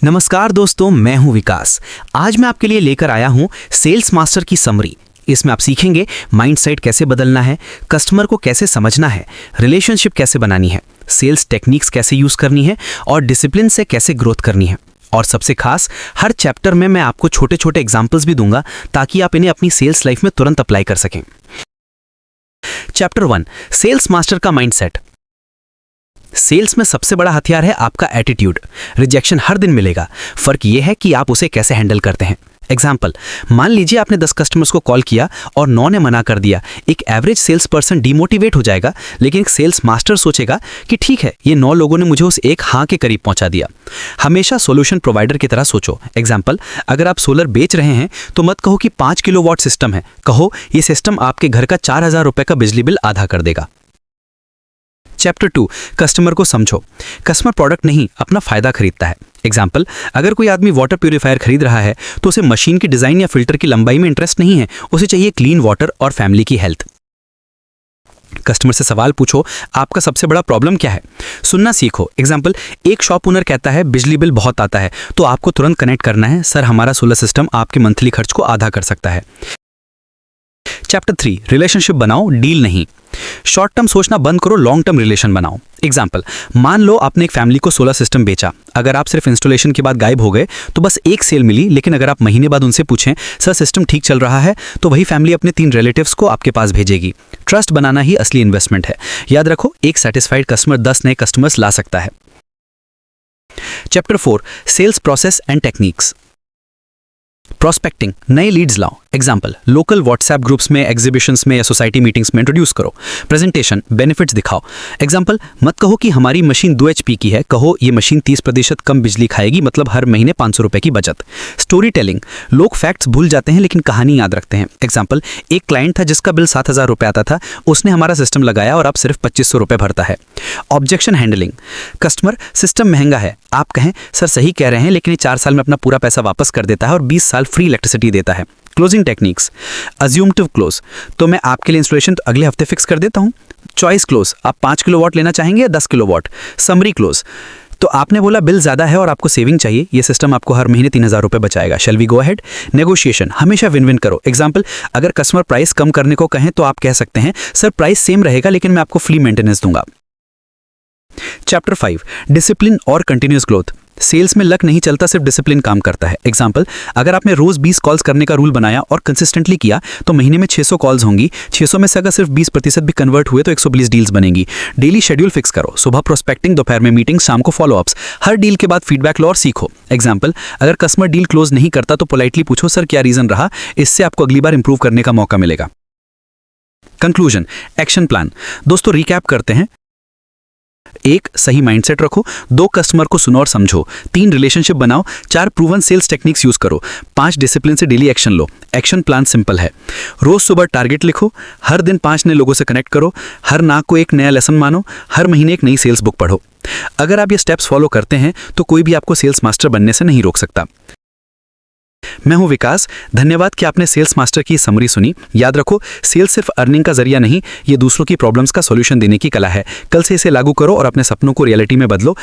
नमस्कार दोस्तों, मैं हूं विकास। आज मैं आपके लिए लेकर आया हूं सेल्स मास्टर की समरी। इसमें आप सीखेंगे माइंडसेट कैसे बदलना है, कस्टमर को कैसे समझना है, रिलेशनशिप कैसे बनानी है, सेल्स टेक्निक्स कैसे यूज करनी है और डिसिप्लिन से कैसे ग्रोथ करनी है। और सबसे खास, हर चैप्टर में मैं आपको छोटे छोटे एग्जाम्पल्स भी दूंगा ताकि आप इन्हें अपनी सेल्स लाइफ में तुरंत अप्लाई कर सकें। चैप्टर 1, सेल्स मास्टर का माइंडसेट। सेल्स में सबसे बड़ा हथियार है आपका एटीट्यूड। रिजेक्शन हर दिन मिलेगा, फर्क यह है कि आप उसे कैसे हैंडल करते हैं। एग्जाम्पल, मान लीजिए आपने 10 कस्टमर्स को कॉल किया और 9 ने मना कर दिया। एक एवरेज सेल्स पर्सन डिमोटिवेट हो जाएगा, लेकिन एक सेल्स मास्टर सोचेगा कि ठीक है, ये 9 लोगों ने मुझे उस एक हाँ के करीब पहुंचा दिया। हमेशा सॉल्यूशन प्रोवाइडर की तरह सोचो। एग्जाम्पल, अगर आप सोलर बेच रहे हैं तो मत कहो कि 5 किलोवाट सिस्टम है, कहो ये सिस्टम आपके घर का 4000 रुपए का बिजली बिल आधा कर देगा। चैप्टर 2, कस्टमर को समझो। कस्टमर प्रोडक्ट नहीं, अपना फायदा खरीदता है। एग्जाम्पल, अगर कोई आदमी वाटर प्यूरिफायर खरीद रहा है तो उसे मशीन की डिजाइन या फिल्टर की लंबाई में इंटरेस्ट नहीं है, उसे चाहिए क्लीन वाटर और फैमिली की हेल्थ। कस्टमर से सवाल पूछो, आपका सबसे बड़ा प्रॉब्लम क्या है। सुनना सीखो। एग्जाम्पल, एक शॉप ओनर कहता है बिजली बिल बहुत आता है, तो आपको तुरंत कनेक्ट करना है, सर हमारा सोलर सिस्टम आपके मंथली खर्च को आधा कर सकता है। चैप्टर 3, रिलेशनशिप बनाओ, डील नहीं। शॉर्ट टर्म सोचना बंद करो, लॉन्ग टर्म रिलेशन बनाओ। एग्जाम्पल, मान लो आपने एक फैमिली को सोलर सिस्टम बेचा। अगर आप सिर्फ इंस्टॉलेशन के बाद गायब हो गए तो बस एक सेल मिली, लेकिन अगर आप महीने बाद उनसे पूछें सर सिस्टम ठीक चल रहा है, तो वही फैमिली अपने 3 रिलेटिव्स को आपके पास भेजेगी। ट्रस्ट बनाना ही असली इन्वेस्टमेंट है। याद रखो, एक सेटिस्फाइड कस्टमर 10 नए कस्टमर्स ला सकता है। Chapter 4, sales process and techniques. Prospecting, नए लीड्स लाओ। एग्जाम्पल, लोकल व्हाट्सएप ग्रुप्स में, एग्जीबिशंस में या सोसाइटी मीटिंग्स में इंट्रोड्यूस करो। प्रेजेंटेशन, बेनिफिट्स दिखाओ। एग्जाम्पल, मत कहो कि हमारी मशीन 2 HP की है, कहो ये मशीन 30% कम बिजली खाएगी, मतलब हर महीने 500 रुपए की बचत। स्टोरी टेलिंग, लोग फैक्ट्स भूल जाते हैं लेकिन कहानी याद रखते हैं। एग्जाम्पल, एक क्लाइंट था जिसका बिल 7000 रुपए आता था, उसने हमारा सिस्टम लगाया और अब सिर्फ 2500 रुपए भरता है। ऑब्जेक्शन हैंडलिंग, कस्टमर सिस्टम महंगा है, आप कहें सर सही कह रहे हैं, लेकिन ये 4 साल में अपना पूरा पैसा वापस कर देता है और 20 साल फ्री इलेक्ट्रिसिटी देता है। क्लोजिंग टेक्निक्स, अज्यूमटिव क्लोज, तो मैं आपके लिए इंस्टॉलेशन तो अगले हफ्ते फिक्स कर देता हूं। चॉइस क्लोज, आप 5 किलोवाट लेना चाहेंगे या 10 किलोवाट। समरी क्लोज, तो आपने बोला बिल ज्यादा है और आपको सेविंग चाहिए, ये सिस्टम आपको हर महीने 3000 रुपए बचाएगा। Shall we go ahead. Negotiation, हमेशा विन विन करो। एग्जाम्पल, अगर कस्टमर प्राइस कम करने को कहें तो आप कह सकते हैं सर प्राइस सेम रहेगा लेकिन मैं आपको फ्री मेंटेनेंस दूंगा। चैप्टर 5, डिसिप्लिन और कंटिन्यूअस ग्रोथ। सेल्स में लक नहीं चलता, सिर्फ डिसिप्लिन काम करता है। एग्जाम्पल, अगर आपने रोज 20 कॉल्स करने का रूल बनाया और कंसिस्टेंटली किया तो महीने में 600 कॉल्स होंगी। 600 में से अगर सिर्फ 20% भी कन्वर्ट हुए तो 120 डील्स बनेंगी। डेली शेड्यूल फिक्स करो, सुबह प्रोस्पेक्टिंग, दोपहर में मीटिंग, शाम को फॉलोअप्स। हर डील के बाद फीडबैक लो और सीखो। एग्जाम्पल, अगर कस्टमर डील क्लोज नहीं करता तो पोलाइटली पूछो सर क्या रीजन रहा, इससे आपको अगली बार इंप्रूव करने का मौका मिलेगा। Conclusion, action plan. दोस्तों रिकैप करते हैं। 1, सही माइंडसेट रखो। 2, कस्टमर को सुनो और समझो। 3, रिलेशनशिप बनाओ। 4, प्रूवन सेल्स टेक्निक्स यूज करो। 5, डिसिप्लिन से डेली एक्शन लो। एक्शन प्लान सिंपल है। रोज सुबह टारगेट लिखो, हर दिन 5 नए लोगों से कनेक्ट करो, हर नाक को एक नया लेसन मानो, हर महीने एक नई सेल्स बुक पढ़ो। अगर आप ये स्टेप्स फॉलो करते हैं तो कोई भी आपको सेल्स मास्टर बनने से नहीं रोक सकता। मैं हूं विकास, धन्यवाद कि आपने सेल्स मास्टर की समरी सुनी। याद रखो, सेल्स सिर्फ अर्निंग का जरिया नहीं, ये दूसरों की प्रॉब्लम्स का सॉल्यूशन देने की कला है। कल से इसे लागू करो और अपने सपनों को रियलिटी में बदलो।